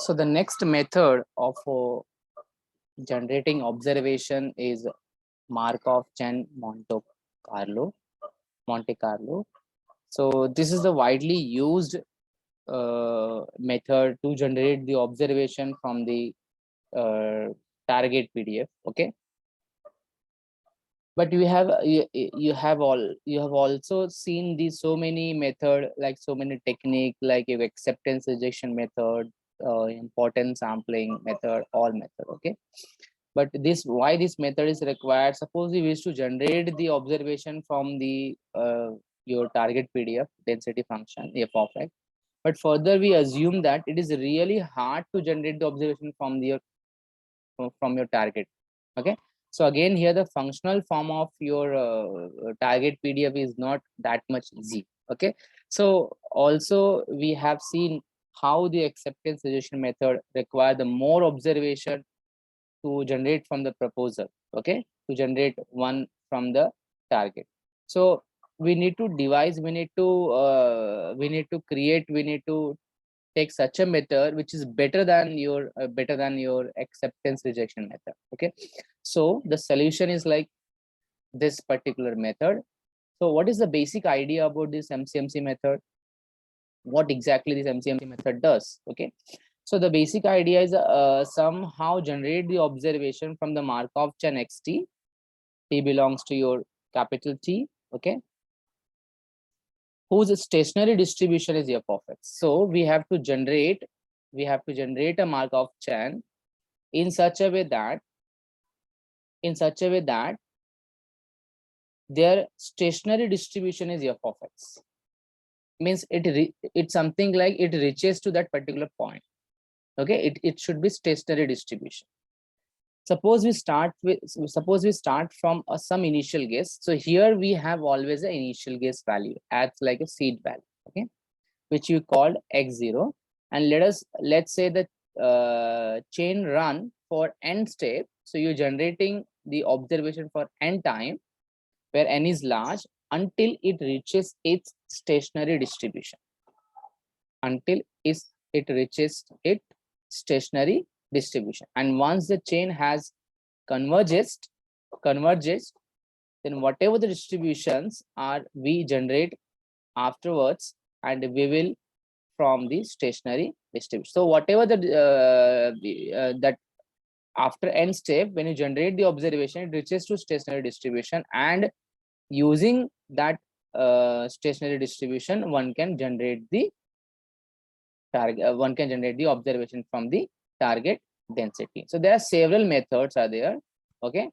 So the next method of generating observation is Markov-Chain Monte Carlo. So this is the widely used method to generate the observation from the target PDF. Okay, but you have also seen these so many method, like so many technique, like your acceptance rejection method, importance sampling method, all method. Okay, but why this method is required? Suppose you wish to generate the observation from the your target PDF density function f of x, but further we assume that it is really hard to generate the observation from your target. Okay, so again here the functional form of your target PDF is not that much easy. Okay, so also we have seen how the acceptance rejection method require the more observation to generate from the proposal. Okay, to generate one from the target. So we need to devise, we need to create, we need to take such a method which is better than your acceptance rejection method. Okay, so the solution is like this particular method. So what is the basic idea about this MCMC method? What exactly this MCMC method does? Okay, so the basic idea is somehow generate the observation from the Markov chain xt. T belongs to your capital T. Okay, whose stationary distribution is f of x. So we have to generate a Markov chain in such a way that their stationary distribution is f of x. Means it's something like it reaches to that particular point. Okay, it should be stationary distribution. Suppose we start from some initial guess. So here we have always an initial guess value, acts like a seed value. Okay, which you called x0, and let's say that chain run for n step. So you're generating the observation for n time, where n is large, until it reaches its stationary distribution. Until it reaches its stationary distribution, and once the chain has converges, then whatever the distributions are, we generate afterwards, and we will from the stationary distribution. So whatever that after n step, when you generate the observation, it reaches to stationary distribution, and using that stationary distribution, one can generate the target. One can generate the observation from the target density. So there are several methods are there. Okay,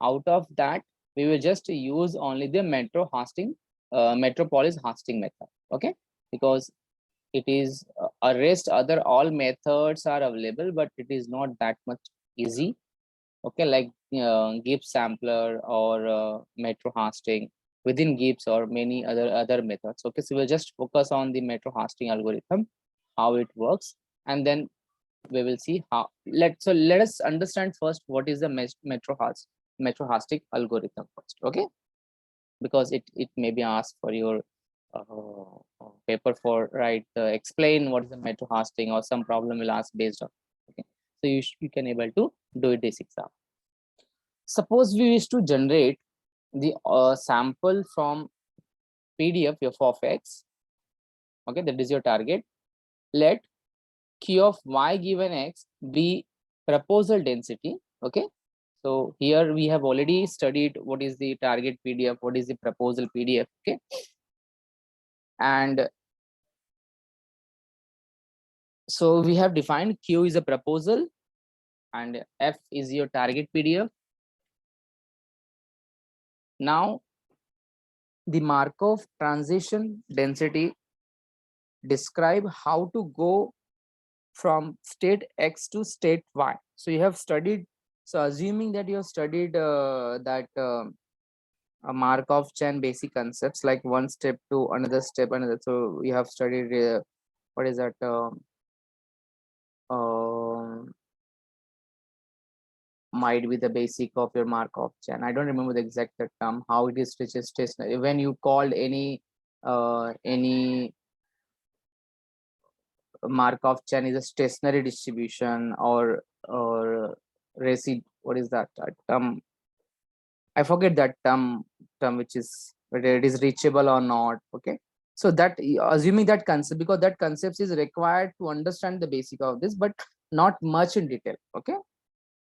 out of that we will just use only the Metropolis Hastings method. Okay, because it is rest other all methods are available, but it is not that much easy. Okay, like Gibbs sampler or Metro Hastings within Gibbs, or many other methods. Okay, so we'll just focus on the Metro Hastings algorithm, how it works, and then we will see how. Let us understand first what is the Metro Hastings algorithm first. Okay, because it may be asked for your paper for explain what is the Metro Hastings, or some problem will ask based on. Okay, so you can able to do it this exam. Suppose we wish to generate the sample from PDF f of x. Okay, that is your target. Let Q of y given x be proposal density. Okay, so here we have already studied what is the target PDF, what is the proposal PDF. Okay, and so we have defined Q is a proposal and F is your target PDF. Now the Markov transition density describe how to go from state X to state Y. So you have studied, so assuming that you have studied a Markov chain basic concepts, like one step to another step, another. So you have studied what is that? Might be the basic of your Markov chain. I don't remember the exact term, how it is stationary. When you called any Markov chain is a stationary distribution, or what is that term? I forget that term which is whether it is reachable or not. Okay, so that assuming that concept, because that concept is required to understand the basic of this, but not much in detail. Okay,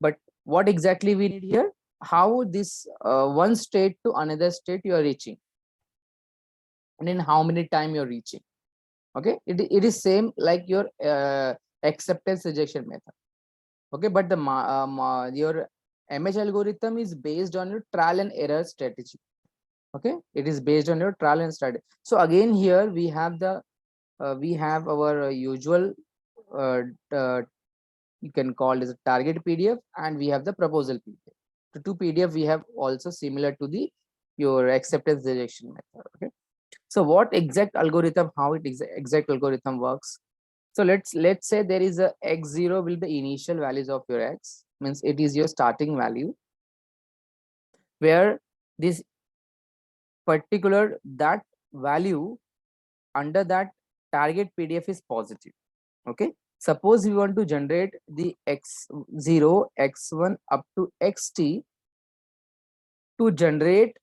but what exactly we need here? How this one state to another state you are reaching, and in how many time you're reaching. Okay, it is same like your acceptance rejection method. Okay, but the your MH algorithm is based on your trial and error strategy. Okay, it is based on your trial and strategy. So again here we have the we have our usual uh, uh, you can call as a target PDF, and we have the proposal PDF. The two PDF we have also similar to the your acceptance rejection method. Okay, so what exact algorithm, how it exact algorithm works? So let's say there is a x0 will be the initial values of your x, means it is your starting value, where this particular that value under that target PDF is positive. Okay, suppose we want to generate the x0 x1 up to xt to generate.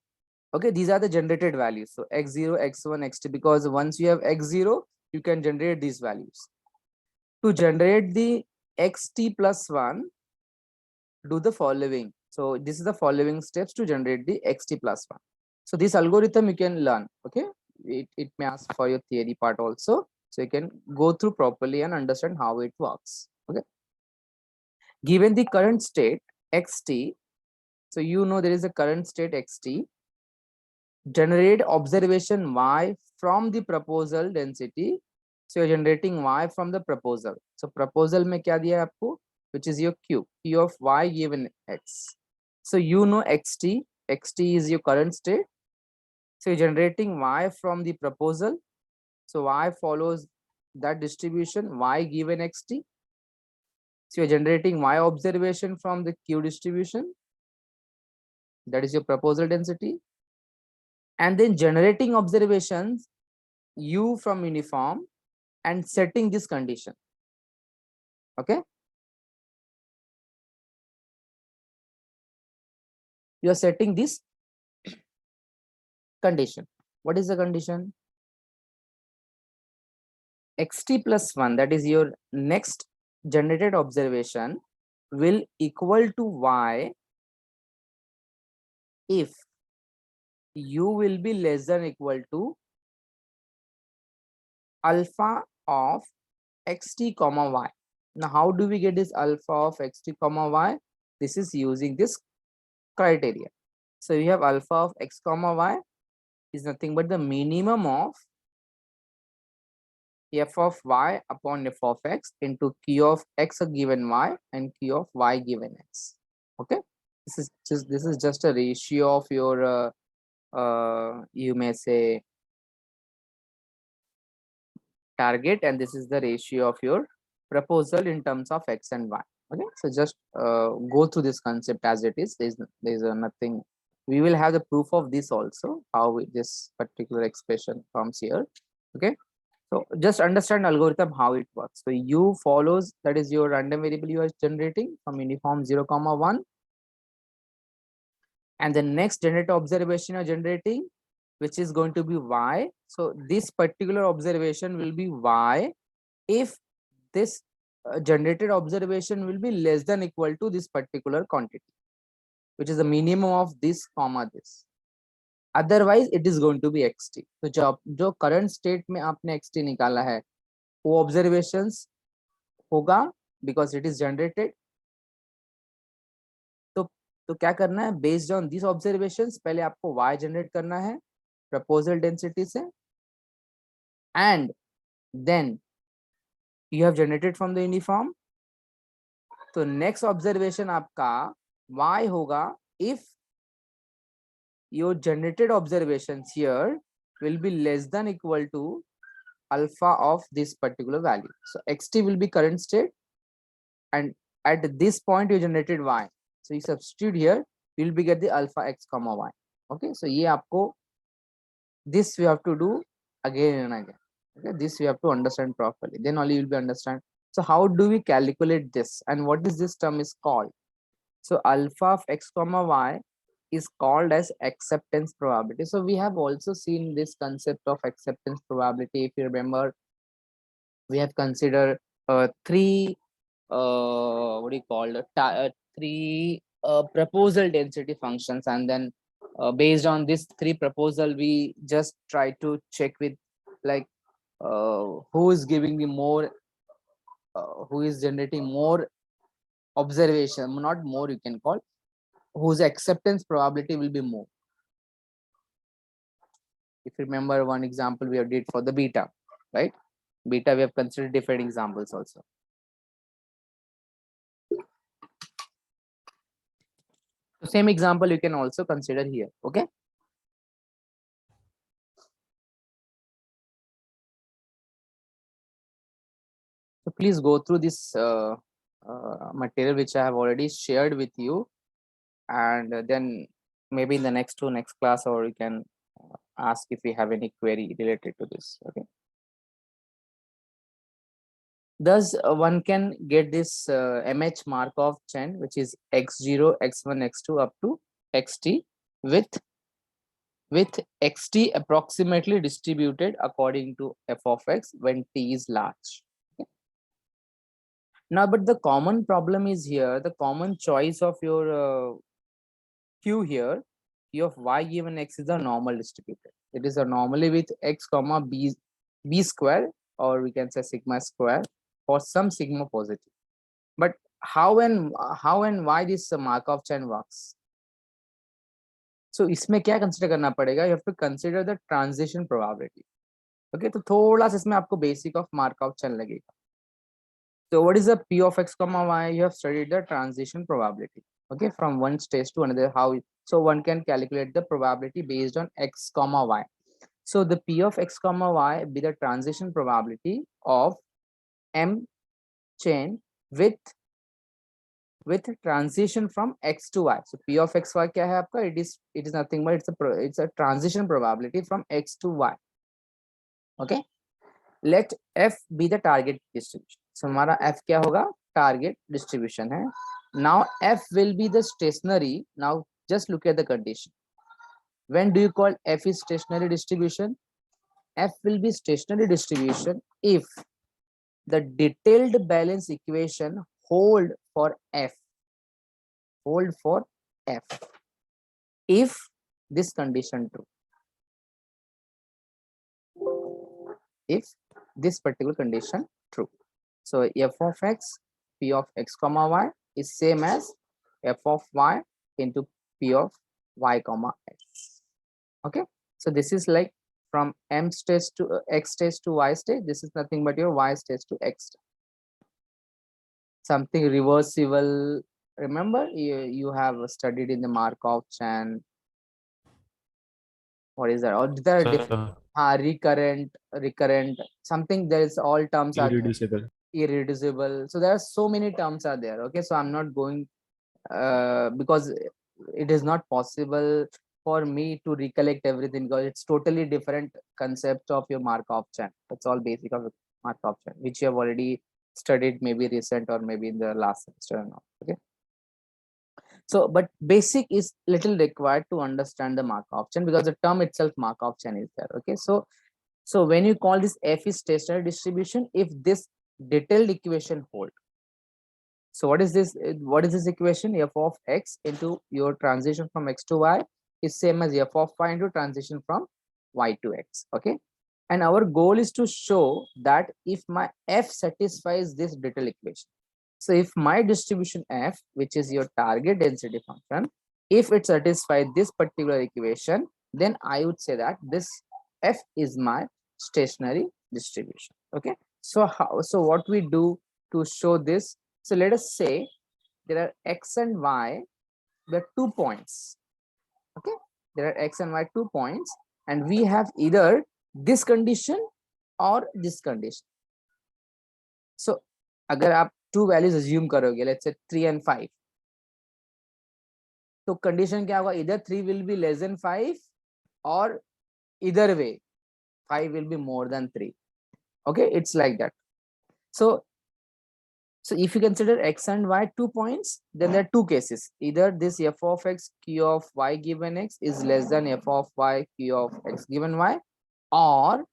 Okay, these are the generated values, so x0 x1 xt, because once you have x0 you can generate these values. To generate the xt plus 1, do the following. So this is the following steps to generate the xt plus 1. So this algorithm you can learn. Okay, it may ask for your theory part also, so you can go through properly and understand how it works. Okay, given the current state xt, so you know there is a current state xt, generate observation y from the proposal density. So you're generating y from the proposal. So proposal में क्या दिया है आपको, which is your q of y given x. So you know xt is your current state. So you're generating y from the proposal. So y follows that distribution y given xt. So you're generating y observation from the q distribution. That is your proposal density. And then generating observations u from uniform and setting this condition. Okay, you are setting this condition. What is the condition? xt plus 1, that is your next generated observation, will equal to y if u will be less than equal to alpha of xt comma y. Now how do we get this alpha of xt comma y? This is using this criteria. So we have alpha of x comma y is nothing but the minimum of f of y upon f of x into q of x given y and q of y given x. Okay, this is just a ratio of your you may say target, and this is the ratio of your proposal in terms of x and y. Okay, so just go through this concept as it is. There's nothing. We will have the proof of this also, how this particular expression comes here. Okay, so just understand algorithm how it works. So u follows, that is your random variable you are generating from uniform 0 comma 1, and the next generated observation you are generating, which is going to be y. So this particular observation will be y if this generated observation will be less than equal to this particular quantity, which is the minimum of this comma this. Otherwise it is going to be xt. तो जो current state में आपने xt निकाला है वो observations होगा because it is generated. तो क्या करना है, based on these observations पहले आपको y generate करना है proposal density से, and then you have generated from the uniform. तो next observation आपका y होगा if your generated observations here will be less than equal to alpha of this particular value. So xt will be current state, and at this point you generated y. So you substitute here, you will be get the alpha x comma y. Okay, so ये आपको this we have to do again and again. Okay, this you have to understand properly, then only you will be understand. So how do we calculate this, and what is this term is called? So alpha of x comma y is called as acceptance probability. So we have also seen this concept of acceptance probability. If you remember, we have considered three what do you call it, three proposal density functions, and then based on this three proposal, we just try to check with like who is giving the more, who is generating more observation, not more you can call, whose acceptance probability will be more. If you remember one example we have did for the beta, right? Beta we have considered different examples also. The same example you can also consider here. Okay. So please go through this material which I have already shared with you, and then maybe in the next class, or you can ask if you have any query related to this. Okay. Thus, one can get this MH Markov chain, which is x0, x1, x2 up to xt, with xt approximately distributed according to f of x when t is large. Okay. Now, but the common problem is here, the common choice of your q here, q of y given x is a normal distributed. It is a normally with x comma b square, or we can say sigma square, for some sigma positive. But how and why this Markov chain works? So इसमें क्या consider करना पड़ेगा? You have to consider the transition probability. Okay, तो थोड़ा सा इसमें आपको basic of Markov chain लगेगा. So what is the p of x comma y? You have studied the transition probability. Okay, from one stage to another. So one can calculate the probability based on x comma y. So the p of x comma y be the transition probability of m chain with transition from x to y. So p of x y क्या है आपका? It is nothing but it's a transition probability from x to y. Okay. Let f be the target distribution. So हमारा f क्या होगा? Target distribution है. Now f will be the stationary. Now just look at the condition. When do you call f is stationary distribution? F will be stationary distribution if the detailed balance equation hold for f. Hold for f. If this condition true. If this particular condition true. So f of x, p of x comma y is same as f of y into p of y comma x. Okay. So this is like from m stage to x stage to y stage. This is nothing but your y stage to x stage. Something reversible. Remember, you have studied in the Markov chain. What is that? Or there are recurrent, something. There is all terms are irreducible. So there are so many terms are there. Okay, so I'm not going because it is not possible for me to recollect everything, because it's totally different concept of your Markov chain. That's all basic of Markov chain, which you have already studied, maybe recent or maybe in the last semester or not. Okay. So, but basic is little required to understand the Markov chain, because the term itself Markov chain is there. Okay. So when you call this f is stationary distribution, if this detailed equation hold. So what is this? What is this equation? F of x into your transition from x to y is same as f of y into transition from y to x. Okay. And our goal is to show that if my f satisfies this detailed equation. So if my distribution f, which is your target density function, if it satisfies this particular equation, then I would say that this f is my stationary distribution. Okay. So what we do to show this? So let us say there are x and y, there are 2 points. Okay. There are x and y 2 points, and we have either this condition or this condition. So अगर आप two values assume करोगे, let's say 3 and 5, तो condition क्या होगा? Either 3 will be less than 5, or either way 5 will be more than 3. Okay, it's like that. So if you consider x and y 2 points, then there are two cases. Either this f of x q of y given x is less than f of y q of x given y, or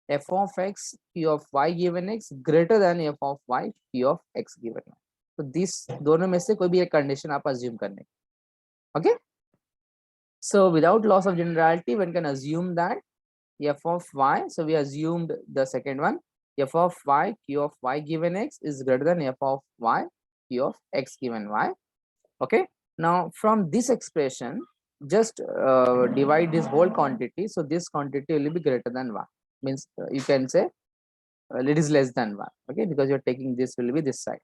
f of x q of y given x greater than f of y q of x given y. तो this दोनों में से कोई भी एक condition आप assume करने. Okay, so without loss of generality one can assume that f of y, so we assumed the second one, f of y q of y given x is greater than f of y q of x given y. Okay, now from this expression just divide this whole quantity, so this quantity will be greater than 1, means you can say it is less than 1. Okay, because you're taking this will be this side,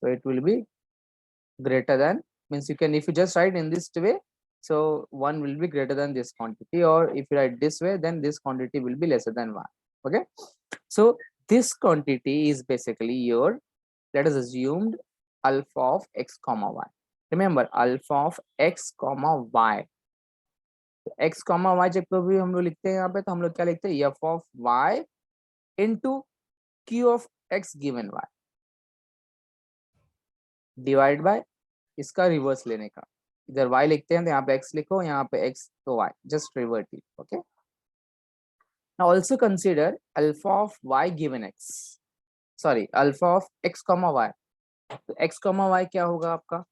so it will be greater than, means you can, if you just write in this way, so 1 will be greater than this quantity, or if you write this way, then this quantity will be lesser than 1. Okay, so this quantity is basically your, let us assumed alpha of x comma y. Remember alpha of x comma y. x comma y जब कभी हम लोग लिखते हैं यहाँ पे, तो हम लोग क्या लिखते हैं, f of y into q of x given y divide by इसका रिवर्स लेने का. इधर y लिखते हैं तो यहाँ पे x लिखो, यहाँ पे x तो y, just revert it. Okay, now also consider alpha of y given x, sorry alpha of x comma y. तो x comma y क्या होगा आपका,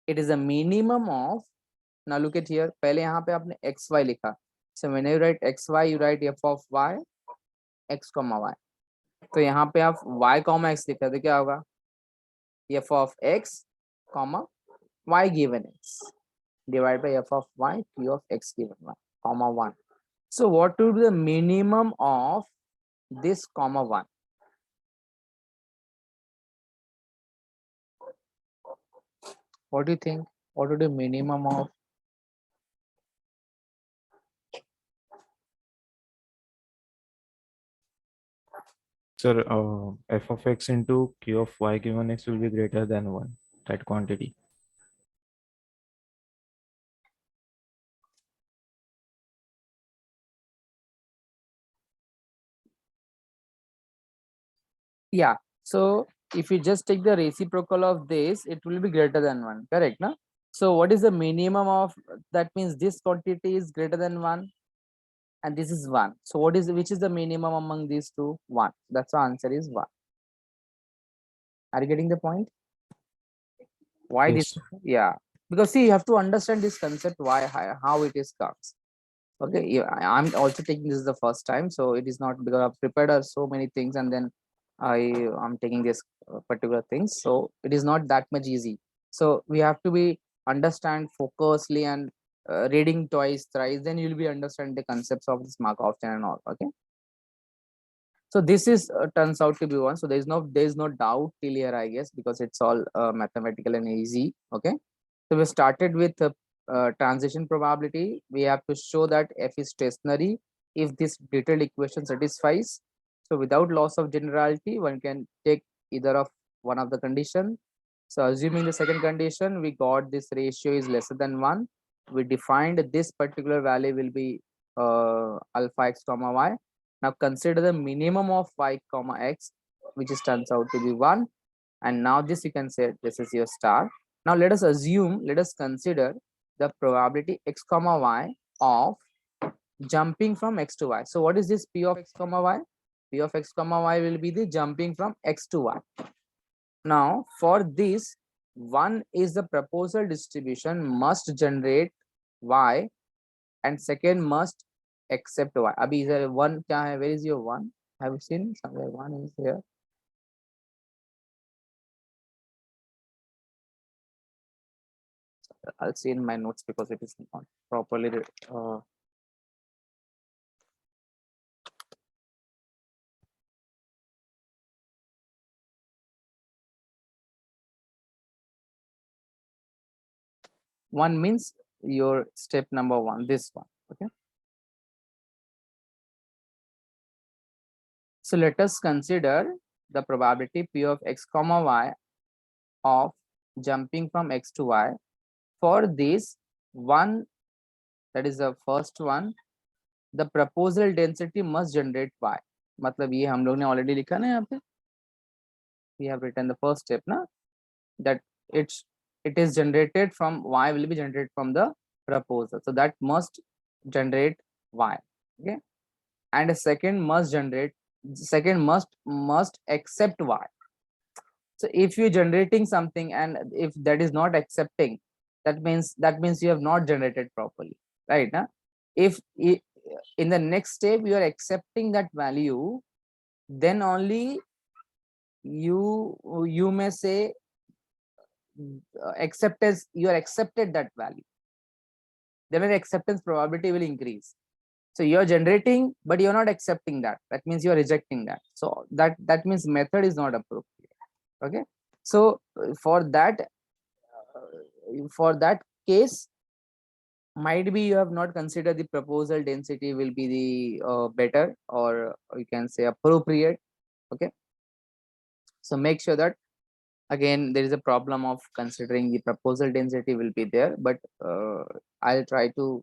it is a minimum of, now look at here, पहले यहाँ पे आपने x y लिखा, so when you write x y you write f of y x comma y. तो यहाँ पे आप y comma x लिखा तो क्या होगा, f of x comma y given x divided by f of y q of x given y comma 1. So what would be the minimum of this comma 1? What do you think? What would be minimum of? Sir, f of x into q of y given x will be greater than 1, that quantity. Yeah, so if you just take the reciprocal of this, it will be greater than 1, correct? No? So what is the minimum of, that means this quantity is greater than 1 and this is 1. So what is, which is the minimum among these two? 1. That's the answer is 1. Are you getting the point? Why Yes, this? sir. Yeah, because see, you have to understand this concept, why, how it is comes. Okay, yeah, I'm also taking this the first time, so it is not because I've prepared so many things and then I'm taking this particular things, so it is not that much easy. So we have to be understand focusedly and reading twice thrice, then you'll be understand the concepts of this Markov chain and all. Okay, so this is turns out to be 1, so there is no doubt till here, I guess, because it's all mathematical and easy. Okay, so we started with transition probability. We have to show that f is stationary if this detailed equation satisfies. So without loss of generality, one can take either of one of the condition. So assuming the second condition, we got this ratio is lesser than 1. We defined this particular value will be alpha x comma y. Now consider the minimum of y comma x, which is turns out to be 1. And now this you can say this is your star. Now let us assume, let us consider the probability x comma y of jumping from x to y. So what is this p of x comma y? P of x comma y will be the jumping from x to y. Now for this, one is the proposal distribution must generate y and second must accept y. Abhi is there one kya hai? Where is your one? Have you seen somewhere one is here? I'll see in my notes because it is not properly one means your step number 1, this one. Okay, so let us consider the probability p of x comma y of jumping from x to y. For this one, that is the first one, the proposal density must generate y. मतलब ये हम लोग ने already लिखा ना यहाँ पे, we have written the first step ना, that it's it is generated from y will be generated from the proposal, so that must generate y. Okay, and a second must generate, second must accept y. So if you're generating something and if that is not accepting, that means you have not generated properly, right? Huh? If in the next step you are accepting that value, then only you may say acceptance, you are accepted that value, then the acceptance probability will increase. So you're generating but you're not accepting that, that means you're rejecting that, so that means method is not appropriate. Okay, so for that case, might be you have not considered the proposal density will be the better, or you can say appropriate. Okay, so make sure that again there is a problem of considering the proposal density will be there, but I'll try to